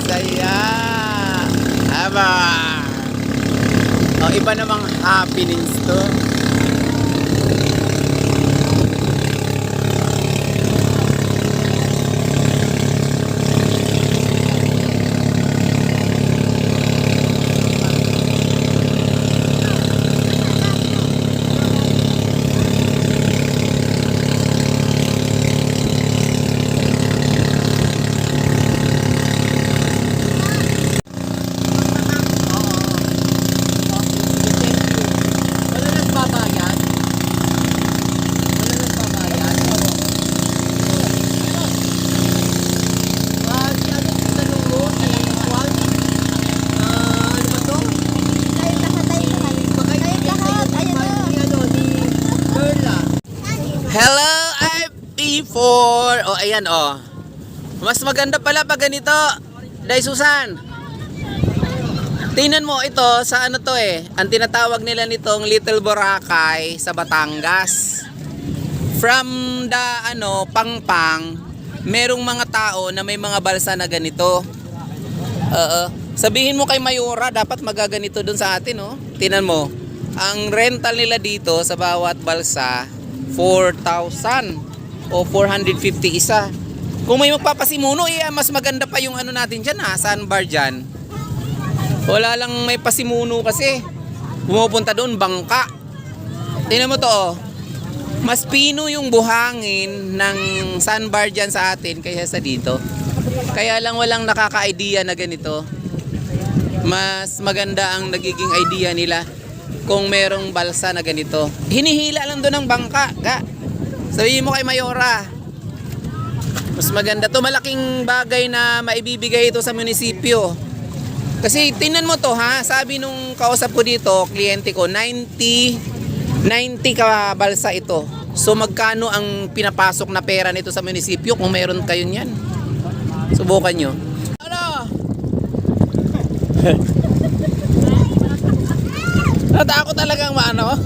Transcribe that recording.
saya. Aba. O, iba namang happenings to. Hello, IP4. O, ayan, o. Mas maganda pala pag ganito. Day Susan. Tingnan mo ito, sa ano to eh. Ang tinatawag nila nitong Little Boracay sa Batangas. From the, Pangpang, merong mga tao na may mga balsa na ganito. Sabihin mo kay Mayora, dapat magaganito dun sa atin, no? Tingnan mo. Ang rental nila dito sa bawat balsa, 4,000 o 450 isa. Kung may magpapasimuno, mas maganda pa yung ano natin dyan, sandbar dyan. Wala lang may pasimuno kasi. Pumupunta doon, bangka. Tingnan mo to, mas pino yung buhangin ng sandbar dyan sa atin kaysa sa dito. Kaya lang walang nakaka-idea na ganito. Mas maganda ang nagiging idea nila kung merong balsa na ganito. Hinihila lang doon ng bangka. Sabihin mo kay Mayora, mas maganda to. Malaking bagay na maibibigay ito sa munisipyo. Kasi tingnan mo to, sabi nung kausap ko dito, kliyente ko, 90 ka balsa ito. So magkano ang pinapasok na pera nito sa munisipyo kung meron kayo niyan? Subukan nyo. Natakot talagang maano.